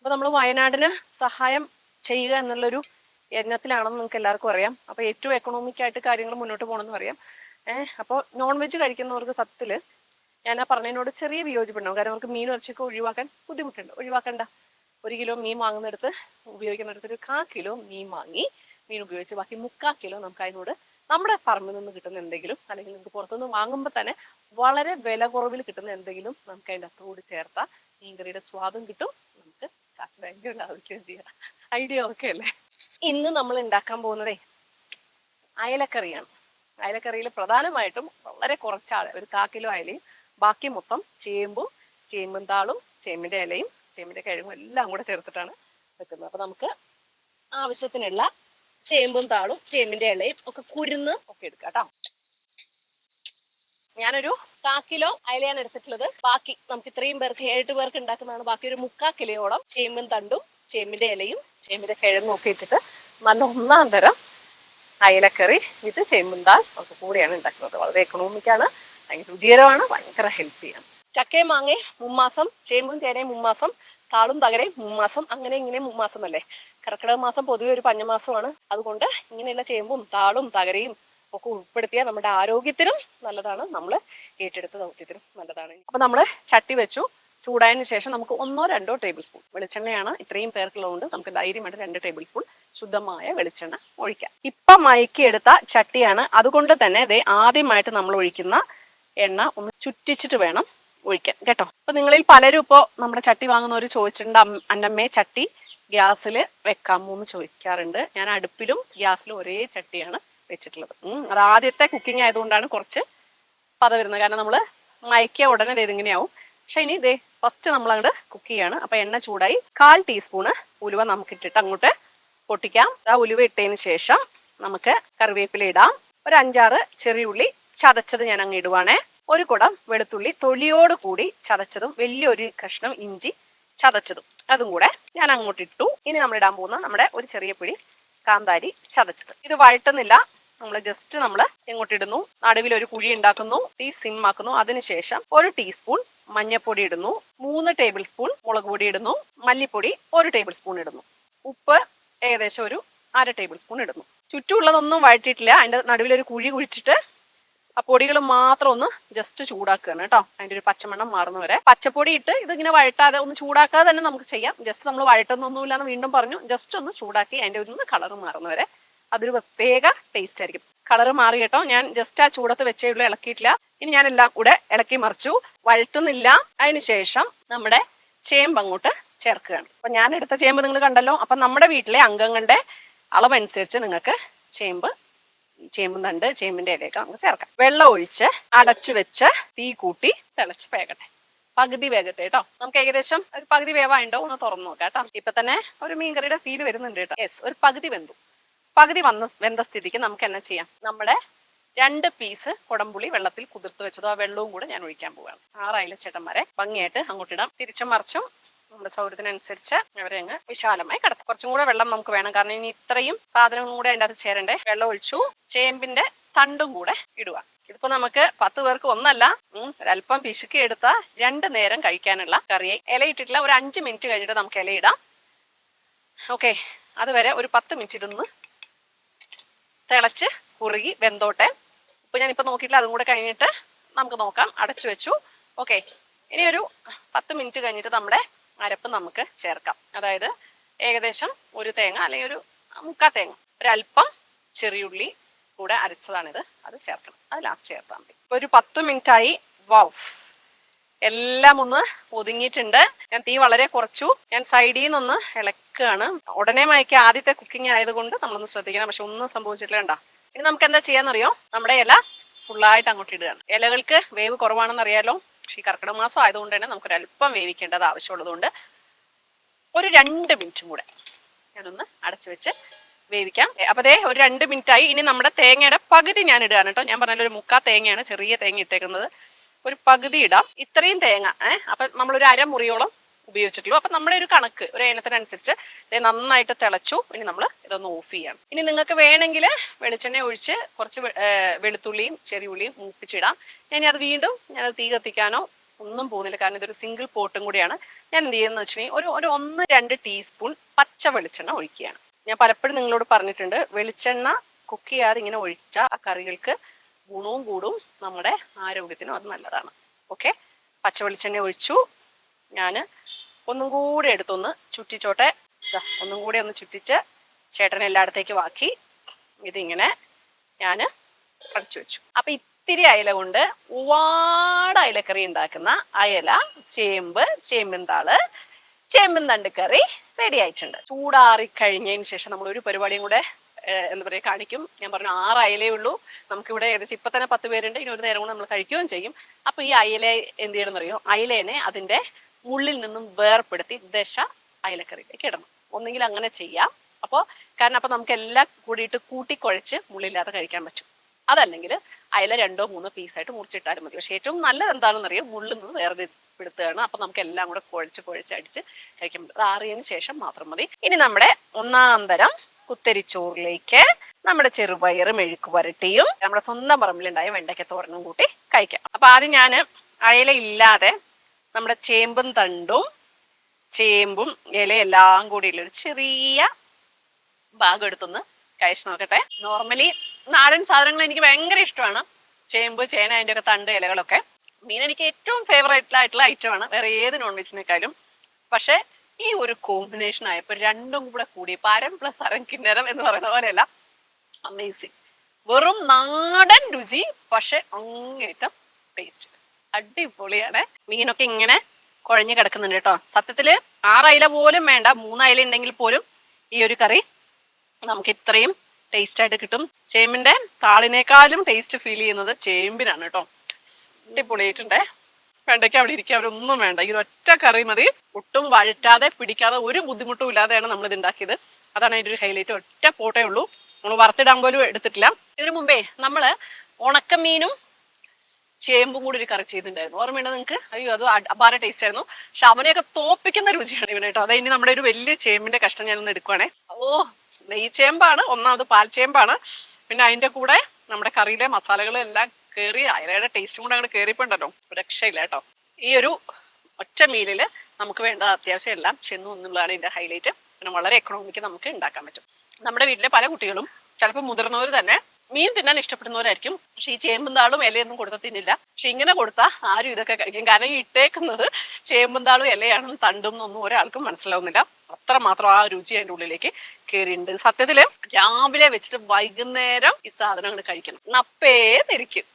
അപ്പോൾ നമ്മൾ വയനാടിന് സഹായം ചെയ്യുക എന്നുള്ളൊരു യജ്ഞത്തിലാണെന്ന് നിങ്ങൾക്ക് എല്ലാവർക്കും അറിയാം. അപ്പോൾ ഏറ്റവും എക്കണോമിക് ആയിട്ട് കാര്യങ്ങൾ മുന്നോട്ട് പോകണമെന്ന് അറിയാം. അപ്പോൾ നോൺ വെജ് കഴിക്കുന്നവർക്ക് സത്യത്തിൽ ഞാൻ ആ പറഞ്ഞതിനോട് ചെറിയ വിയോജിപ്പുണ്ടാവും. കാരണം അവർക്ക് മീൻ ഇറച്ചിയൊക്കെ ഒഴിവാക്കാൻ ബുദ്ധിമുട്ടുണ്ട്. ഒഴിവാക്കണ്ട. 1 കിലോ മീൻ വാങ്ങുന്നിടത്ത് ഉപയോഗിക്കുന്നിടത്ത് ഒരു 1/4 കിലോ മീൻ വാങ്ങി മീൻ ഉപയോഗിച്ച് ബാക്കി 3/4 കിലോ നമുക്ക് അതിനോട് നമ്മുടെ പറമ്പിൽ നിന്ന് കിട്ടുന്ന എന്തെങ്കിലും, അല്ലെങ്കിൽ നിങ്ങൾക്ക് പുറത്തുനിന്ന് വാങ്ങുമ്പോൾ തന്നെ വളരെ വില കുറവിൽ കിട്ടുന്ന എന്തെങ്കിലും നമുക്ക് അതിൻ്റെ അകത്തോട് ചേർത്താൽ മീൻകറിയുടെ സ്വാദും കിട്ടും, നമുക്ക് കാശ് ഭയങ്കര ലാഭിക്കുകയും ചെയ്യാം. ഐഡിയ ഓക്കെ അല്ലേ? ഇന്ന് നമ്മൾ ഉണ്ടാക്കാൻ പോകുന്നതേ അയലക്കറിയാണ്. അയലക്കറിയിൽ പ്രധാനമായിട്ടും വളരെ കുറച്ചാണ്, ഒരു 1/4 കിലോ അയലയും ബാക്കി മൊത്തം ചേമ്പും ചേമ്പും താളും ചേമ്പിൻ്റെ ഇലയും ചേമ്പിൻ്റെ കിഴങ്ങും എല്ലാം കൂടെ ചേർത്തിട്ടാണ് വെക്കുന്നത്. അപ്പോൾ നമുക്ക് ആവശ്യത്തിനുള്ള ചേമ്പും താളും ചേമ്പിൻ്റെ ഇലയും ഒക്കെ കുരുന്ന് ഒക്കെ എടുക്കാം കേട്ടോ. ഞാനൊരു 1/4 കിലോ അയലയാണ് എടുത്തിട്ടുള്ളത്. ബാക്കി നമുക്ക് ഇത്രയും പേർക്ക് 7 പേർക്ക് ഉണ്ടാക്കുന്നതാണ്. ബാക്കി ഒരു 3/4 കിലോയോളം ചേമ്പും തണ്ടും ചേമ്പിൻ്റെ ഇലയും ചേമ്പിൻ്റെ കിഴങ്ങും ഒക്കെ ഇട്ടിട്ട് നല്ല ഒന്നാം തരം അയലക്കറി ഇത് ചേമ്പും താൾ ഒക്കെ കൂടിയാണ് ഉണ്ടാക്കുന്നത്. വളരെ എക്കണോമിക്കാണ്, ഭയങ്കര രുചികരമാണ്, ഭയങ്കര ഹെൽത്തിയാണ്. ചക്കയും മാങ്ങയും 3 മാസം, ചേമ്പും ചേനയും 3 മാസം, താളും തകരയും 3 മാസം, അങ്ങനെ ഇങ്ങനെ 3 മാസം അല്ലേ. കർക്കിടക മാസം പൊതുവെ ഒരു പഞ്ഞമാസമാണ്. അതുകൊണ്ട് ഇങ്ങനെയുള്ള ചേമ്പും താളും തകരയും ഒക്കെ ഉൾപ്പെടുത്തിയാൽ നമ്മുടെ ആരോഗ്യത്തിനും നല്ലതാണ്, നമ്മൾ ഏറ്റെടുത്ത ദൗത്യത്തിനും നല്ലതാണ്. അപ്പൊ നമ്മൾ ചട്ടി വെച്ചു. ചൂടായതിനു ശേഷം നമുക്ക് 1-2 ടേബിൾ സ്പൂൺ വെളിച്ചെണ്ണയാണ്. ഇത്രയും പേർക്കുള്ളതുകൊണ്ട് നമുക്ക് ധൈര്യമായിട്ട് 2 ടേബിൾ സ്പൂൺ ശുദ്ധമായ വെളിച്ചെണ്ണ ഒഴിക്കാം. ഇപ്പം മയക്കിയെടുത്ത ചട്ടിയാണ്, അതുകൊണ്ട് തന്നെ ഇത് ആദ്യമായിട്ട് നമ്മൾ ഒഴിക്കുന്ന എണ്ണ ഒന്ന് ചുറ്റിച്ചിട്ട് വേണം ഒഴിക്കാൻ കേട്ടോ. അപ്പൊ നിങ്ങളിൽ പലരും ഇപ്പോൾ നമ്മുടെ ചട്ടി വാങ്ങുന്നവർ ചോദിച്ചിട്ടുണ്ട്, അന്നമ്മേ ചട്ടി ഗ്യാസിൽ വെക്കാമോ എന്ന് ചോദിക്കാറുണ്ട്. ഞാൻ അടുപ്പിലും ഗ്യാസിലും ഒരേ ചട്ടിയാണ് വെച്ചിട്ടുള്ളത്. അത് ആദ്യത്തെ കുക്കിംഗ് ആയതുകൊണ്ടാണ് കുറച്ച് പത വരുന്നത്. കാരണം നമ്മൾ മയക്കിയ ഉടനെ ഇതിങ്ങനെയാവും. പക്ഷെ ഇനി ഇതേ ഫസ്റ്റ് നമ്മൾ അങ്ങോട്ട് കുക്ക് ചെയ്യാണ്. അപ്പൊ എണ്ണ ചൂടായി 1/4 ടീസ്പൂണ് ഉലുവ നമുക്ക് ഇട്ടിട്ട് അങ്ങോട്ട് പൊട്ടിക്കാം. ആ ഉലുവ ഇട്ടതിന് ശേഷം നമുക്ക് കറിവേപ്പില ഇടാം. ഒരു 5-6 ചെറിയ ഉള്ളി ചതച്ചത് ഞാൻ അങ്ങ് ഇടുവാണേ. ഒരു കുടം വെളുത്തുള്ളി തൊലിയോട് കൂടി ചതച്ചതും വലിയൊരു കഷ്ണം ഇഞ്ചി ചതച്ചതും അതും കൂടെ ഞാൻ അങ്ങോട്ട് ഇട്ടു. ഇനി നമ്മൾ ഇടാൻ പോകുന്ന നമ്മുടെ ഒരു ചെറിയ പിടി കാന്താരി ചതച്ചത്. ഇത് വഴട്ടുന്നില്ല, നമ്മൾ ജസ്റ്റ് നമ്മൾ എങ്ങോട്ട് ഇടുന്നു, നടുവിൽ ഒരു കുഴി ഉണ്ടാക്കുന്നു, തീ സിം ആക്കുന്നു. അതിനുശേഷം 1 ടീസ്പൂൺ മഞ്ഞൾപ്പൊടി ഇടുന്നു, 3 ടേബിൾ സ്പൂൺ മുളക് പൊടി ഇടുന്നു, മല്ലിപ്പൊടി 1 ടേബിൾ സ്പൂൺ ഇടുന്നു, ഉപ്പ് ഏകദേശം ഒരു 1/2 ടേബിൾ സ്പൂൺ ഇടുന്നു. ചുറ്റുമുള്ളതൊന്നും വഴറ്റിയിട്ടില്ല, അതിന്റെ നടുവിലൊരു കുഴി കുഴിച്ചിട്ട് ആ പൊടികൾ മാത്രം ഒന്ന് ജസ്റ്റ് ചൂടാക്കുകയാണ് കേട്ടോ. അതിന്റെ ഒരു പച്ചമണം മാറുന്ന വരെ പച്ചപ്പൊടി ഇട്ട് ഇതിങ്ങനെ വഴട്ടാതെ ഒന്ന് ചൂടാക്കാതെ തന്നെ നമുക്ക് ചെയ്യാം. ജസ്റ്റ് നമ്മൾ വഴട്ടുന്നൊന്നുമില്ലാന്ന് വീണ്ടും പറഞ്ഞു, ജസ്റ്റ് ഒന്ന് ചൂടാക്കി അതിന്റെ ഒരു കളർ മാറുന്ന വരെ. അതൊരു പ്രത്യേക ടേസ്റ്റ് ആയിരിക്കും. കളർ മാറി കേട്ടോ. ഞാൻ ജസ്റ്റ് ആ ചൂടത്ത് വെച്ചേ ഉള്ളൂ, ഇളക്കിയിട്ടില്ല. ഇനി ഞാൻ എല്ലാം കൂടെ ഇളക്കി മറിച്ചു, വഴട്ടുന്നില്ല. അതിനുശേഷം നമ്മുടെ ചേമ്പ് അങ്ങോട്ട് ചേർക്കുകയാണ്. അപ്പൊ ഞാൻ എടുത്ത ചേമ്പ് നിങ്ങൾ കണ്ടല്ലോ. അപ്പൊ നമ്മുടെ വീട്ടിലെ അംഗങ്ങളുടെ അളവനുസരിച്ച് നിങ്ങൾക്ക് ചേമ്പും തണ്ട് ചേമ്പിന്റെ ഇലയൊക്കെ നമുക്ക് ചേർക്കാം. വെള്ളം ഒഴിച്ച് അടച്ചു വെച്ച് തീ കൂട്ടി തിളച്ച് വേകട്ടെ. പകുതി വേകട്ടെ കേട്ടോ. നമുക്ക് ഏകദേശം ഒരു പകുതി വേവായിണ്ടോ ഒന്ന് തുറന്നു നോക്കാം കേട്ടോ. ഇപ്പൊ തന്നെ ഒരു മീൻകറിയുടെ ഫീൽ വരുന്നുണ്ട് കേട്ടോ. യെസ്, ഒരു പകുതി വെന്തു. പകുതി വെന്ത സ്ഥിതിക്ക് നമുക്ക് എന്നാ ചെയ്യാം, നമ്മുടെ 2 പീസ് കുടംപുളി വെള്ളത്തിൽ കുതിർത്ത് വെച്ചതോ ആ വെള്ളവും കൂടെ ഞാൻ ഒഴിക്കാൻ പോവുകയാണ്. 6 അയലച്ചേട്ടന്മാരെ ഭംഗിയായിട്ട് അങ്ങോട്ടിടാം. തിരിച്ചും മറിച്ചും നമ്മുടെ സൗകര്യത്തിനനുസരിച്ച് അവരെ അങ്ങ് വിശാലമായി കടത്തും. കുറച്ചും കൂടെ വെള്ളം നമുക്ക് വേണം, കാരണം ഇനി ഇത്രയും സാധനവും കൂടെ അതിൻ്റെ അകത്ത് ചേരണ്ടേ. വെള്ളം ഒഴിച്ചു. ചേമ്പിന്റെ തണ്ടും കൂടെ ഇടുക. ഇതിപ്പോ നമുക്ക് 10 പേർക്ക് ഒന്നല്ല, ഒരല്പം പിശുക്കി എടുത്ത 2 നേരം കഴിക്കാനുള്ള കറിയായി. ഇലയിട്ടിട്ടില്ല. ഒരു 5 മിനിറ്റ് കഴിഞ്ഞിട്ട് നമുക്ക് ഇലയിടാം. ഓക്കെ, അതുവരെ ഒരു 10 മിനിറ്റ് ഇതൊന്ന് തിളച്ച് കുറുകി വെന്തോട്ടെ. ഇപ്പൊ ഞാനിപ്പോ നോക്കിയിട്ടില്ല, അതും കൂടെ കഴിഞ്ഞിട്ട് നമുക്ക് നോക്കാം. അടച്ചു വെച്ചു. ഓക്കെ, ഇനി ഒരു 10 മിനിറ്റ് കഴിഞ്ഞിട്ട് നമ്മുടെ അരപ്പ് നമുക്ക് ചേർക്കാം. അതായത് ഏകദേശം ഒരു തേങ്ങ അല്ലെങ്കിൽ ഒരു 3/4 തേങ്ങ, ഒരല്പം ചെറിയുള്ളി കൂടെ അരച്ചതാണിത്, അത് ചേർക്കണം. അത് ലാസ്റ്റ് ചേർത്താൽ മതി. ഒരു 10 മിനിറ്റ് ആയി. വൗ, എല്ലാം ഒന്ന് ഒതുങ്ങിയിട്ടുണ്ട്. ഞാൻ തീ വളരെ കുറച്ചു. ഞാൻ സൈഡിൽ നിന്നൊന്ന് ഇളക്കുകയാണ്. ഉടനെ മയക്കി ആദ്യത്തെ കുക്കിംഗ് ആയതുകൊണ്ട് നമ്മളൊന്ന് ശ്രദ്ധിക്കണം. പക്ഷെ ഒന്നും സംഭവിച്ചിട്ടില്ല. കണ്ടോ? ഇനി നമുക്ക് എന്താ ചെയ്യാന്നറിയോ, നമ്മുടെ ഇല ഫുള്ളായിട്ട് അങ്ങോട്ട് ഇടുകയാണ്. ഇലകൾക്ക് വേവ് കുറവാണെന്ന് അറിയാലോ. പക്ഷെ ഈ കർക്കിടക മാസം ആയതുകൊണ്ട് തന്നെ നമുക്കൊരല്പം വേവിക്കേണ്ടത് ആവശ്യമുള്ളതുകൊണ്ട് ഒരു 2 മിനിറ്റും കൂടെ ഞാനൊന്ന് അടച്ചു വെച്ച് വേവിക്കാം. അപ്പൊ അതേ ഒരു 2 മിനിറ്റ് ആയി. ഇനി നമ്മുടെ തേങ്ങയുടെ പകുതി ഞാൻ ഇടുകയാണ് കേട്ടോ. ഞാൻ പറഞ്ഞാൽ ഒരു 3/4 തേങ്ങയാണ്, ചെറിയ തേങ്ങ ഇട്ടേക്കുന്നത്. ഒരു പകുതി ഇടാം. ഇത്രയും തേങ്ങ അപ്പൊ നമ്മളൊരു അരമുറിയോളം ഉപയോഗിച്ചിട്ടുള്ളൂ. അപ്പൊ നമ്മുടെ ഒരു കണക്ക്, ഒരു എണ്ണത്തിനനുസരിച്ച് നന്നായിട്ട് തിളച്ചു. ഇനി നമ്മൾ ഇതൊന്ന് ഓഫ് ചെയ്യണം. ഇനി നിങ്ങൾക്ക് വേണമെങ്കിൽ വെളിച്ചെണ്ണ ഒഴിച്ച് കുറച്ച് വെളുത്തുള്ളിയും ചെറിയുള്ളിയും മൂപ്പിച്ചിടാം. ഇനി അത് വീണ്ടും ഞാനത് തീ കത്തിക്കാനോ ഒന്നും പോകുന്നില്ല, കാരണം ഇതൊരു സിംഗിൾ പോട്ടും കൂടിയാണ്. ഞാൻ എന്ത് ചെയ്യുന്നത് വെച്ചിട്ടുണ്ടെങ്കിൽ ഒരു 1-2 ടീസ്പൂൺ പച്ച വെളിച്ചെണ്ണ ഒഴിക്കുകയാണ്. ഞാൻ പലപ്പോഴും നിങ്ങളോട് പറഞ്ഞിട്ടുണ്ട്, വെളിച്ചെണ്ണ കുക്ക് ചെയ്യാതെ ഇങ്ങനെ ഒഴിച്ചാൽ ആ കറികൾക്ക് ഗുണവും കൂടും, നമ്മുടെ ആരോഗ്യത്തിനും അത് നല്ലതാണ്. ഓക്കെ, പച്ച വെളിച്ചെണ്ണ ഒഴിച്ചു. ഞാൻ ഒന്നും കൂടി എടുത്തൊന്ന് ചുറ്റിച്ചോട്ടെ. ഒന്നും കൂടി ഒന്ന് ചുറ്റിച്ച് ചേട്ടൻ എല്ലായിടത്തേക്കും ആക്കി ഇതിങ്ങനെ ഞാൻ അടച്ചു വെച്ചു. അപ്പൊ ഇത്തിരി അയല കൊണ്ട് ഒരുപാട് അയലക്കറി ഉണ്ടാക്കുന്ന അയല, ചേമ്പ്, ചേമ്പിൻതാള്, ചേമ്പും തണ്ട് കറി റെഡി ആയിട്ടുണ്ട്. ചൂടാറി കഴിഞ്ഞതിന് ശേഷം നമ്മൾ ഒരു പരിപാടിയും കൂടെ എന്താ പറയുക കാണിക്കും. ഞാൻ പറഞ്ഞു 6 അയലേ ഉള്ളൂ നമുക്കിവിടെ, ഏകദേശം ഇപ്പൊ തന്നെ 10 പേരുണ്ട്. ഇനി ഒരു നേരം കൂടെ നമ്മൾ കഴിക്കുകയും ചെയ്യും. അപ്പൊ ഈ അയല എന്ത് ചെയ്യണമെന്ന് അറിയോ? അയലേനെ അതിന്റെ മുള്ളിൽ നിന്നും വേർപ്പെടുത്തി അയലക്കറിയിലേക്ക് ഇടണം. ഒന്നെങ്കിൽ അങ്ങനെ ചെയ്യാം. കാരണം അപ്പൊ നമുക്ക് എല്ലാം കൂടിയിട്ട് കൂട്ടിക്കുഴച്ച് മുള്ളില്ലാതെ കഴിക്കാൻ പറ്റും. അതല്ലെങ്കിൽ അയല 2-3 പീസായിട്ട് മുറിച്ചിട്ടാലും മതി. പക്ഷെ ഏറ്റവും നല്ലത് എന്താണെന്ന് അറിയാം, മുള്ളിൽ നിന്ന് വേർപെടുത്തുകയാണ്. അപ്പൊ നമുക്ക് എല്ലാം കൂടെ കുഴച്ചടിച്ച് കഴിക്കാൻ പറ്റും. അത് ആറിയതിന് ശേഷം മാത്രം മതി. ഇനി നമ്മുടെ 1-ാം തരം കുത്തരിച്ചോറിലേക്ക് നമ്മുടെ ചെറുപയർ മെഴുക്ക് പുരട്ടിയും നമ്മുടെ സ്വന്തം പറമ്പിലുണ്ടായ വെണ്ടയ്ക്ക തോരനും കൂട്ടി കഴിക്കാം. അപ്പൊ ആദ്യം ഞാൻ അയല ഇല്ലാതെ നമ്മുടെ ചേമ്പും തണ്ടും ചേമ്പും ഇലയും എല്ലാം കൂടിയുള്ള ഒരു ചെറിയ ഭാഗം എടുത്തൊന്ന് കഴിച്ചു നോക്കട്ടെ. നോർമലി നാടൻ സാധനങ്ങൾ എനിക്ക് ഭയങ്കര ഇഷ്ടമാണ്. ചേമ്പ്, ചേന, അതിൻ്റെ ഒക്കെ തണ്ട്, ഇലകളൊക്കെ. മീൻ എനിക്ക് ഏറ്റവും ഫേവറേറ്റ് ആയിട്ടുള്ള ഐറ്റമാണ്, വേറെ ഏത് നോൺ വെജിനേക്കാളും. പക്ഷെ ഈ ഒരു കോമ്പിനേഷൻ ആയപ്പോൾ രണ്ടും കൂടെ കൂടി പരം പ്ലസ് അരം കിന്നരം എന്ന് പറയുന്ന പോലെയല്ല, അമേസിങ്. വെറും നാടൻ രുചി, പക്ഷെ അങ്ങേറ്റം ടേസ്റ്റ്. അടിപൊളിയാണ്. മീനൊക്കെ ഇങ്ങനെ കുഴഞ്ഞു കിടക്കുന്നുണ്ട് കേട്ടോ. സത്യത്തില് 6 അയല പോലും വേണ്ട, 3 അയല ഉണ്ടെങ്കിൽ പോലും ഈ ഒരു കറി നമുക്ക് ഇത്രയും ടേസ്റ്റ് ആയിട്ട് കിട്ടും. ചേമ്പിന്റെ താളിനേക്കാളും ടേസ്റ്റ് ഫീൽ ചെയ്യുന്നത് ചേമ്പിനാണ് കേട്ടോ. അടിപൊളിയായിട്ടുണ്ടേ. വെണ്ടയ്ക്ക് അവിടെ ഇരിക്കുക, അവരൊന്നും വേണ്ട, ഈ ഒറ്റ കറി മതി. ഒട്ടും വഴറ്റാതെ പിടിക്കാതെ ഒരു ബുദ്ധിമുട്ടും ഇല്ലാതെയാണ് നമ്മൾ ഇത് ഉണ്ടാക്കിയത്. അതാണ് അതിൻ്റെ ഒരു ഹൈലൈറ്റ്. ഒറ്റ പോട്ടേ ഉള്ളൂ, നമ്മൾ വറുത്തിടാൻ പോലും എടുത്തിട്ടില്ല. ഇതിനു മുമ്പേ നമ്മള് ഉണക്കമീനും ചേമ്പും കൂടി ഒരു കറി ചെയ്തിട്ടുണ്ടായിരുന്നു, ഓർമ്മയുണ്ടോ നിങ്ങൾക്ക്? അയ്യോ, അത് അപാര ടേസ്റ്റ് ആയിരുന്നു. പക്ഷെ അവനെയൊക്കെ തോപ്പിക്കുന്ന രുചിയാണ് ഇവന് കേട്ടോ. അതായത് ഇനി നമ്മുടെ ഒരു വലിയ ചേമ്പിന്റെ കഷ്ണം ഞാനൊന്ന് എടുക്കുവാണേ. നെയ്യ് ചേമ്പാണ്, ഒന്നാമത് പാൽ ചേമ്പാണ്. പിന്നെ അതിന്റെ കൂടെ നമ്മുടെ കറിയിലെ മസാലകളും എല്ലാം കയറി അയലയുടെ ടേസ്റ്റും കൂടെ അങ്ങോട്ട് കയറിപ്പോണ്ടല്ലോ, രക്ഷയില്ല കേട്ടോ. ഈ ഒരു ഒറ്റ മീലില് നമുക്ക് വേണ്ടത് അത്യാവശ്യം എല്ലാം ചെന്നു എന്നുള്ളതാണ് ഇതിന്റെ ഹൈലൈറ്റ്. പിന്നെ വളരെ എക്കണോമിക്ക് നമുക്ക് ഉണ്ടാക്കാൻ പറ്റും. നമ്മുടെ വീട്ടിലെ പല കുട്ടികളും, ചിലപ്പോൾ മുതിർന്നവർ തന്നെ മീൻ തിന്നാൻ ഇഷ്ടപ്പെടുന്നവരായിരിക്കും. പക്ഷെ ഈ ചേമ്പും താളും ഇലയൊന്നും കൊടുത്താൽ തിന്നില്ല. പക്ഷെ ഇങ്ങനെ കൊടുത്താൽ ആരും ഇതൊക്കെ കഴിക്കും. കാരണം ഈ ഇട്ടേക്കുന്നത് ചേമ്പും താളും ഇലയാണെന്ന് തണ്ടും എന്നൊന്നും ഒരാൾക്കും മനസ്സിലാവുന്നില്ല. അത്രമാത്രം ആ രുചി അതിൻ്റെ ഉള്ളിലേക്ക് കയറിയിട്ടുണ്ട്. സത്യത്തില് രാവിലെ വെച്ചിട്ട് വൈകുന്നേരം ഈ സാധനങ്ങൾ കഴിക്കണം, നപ്പേ തിരിക്കും.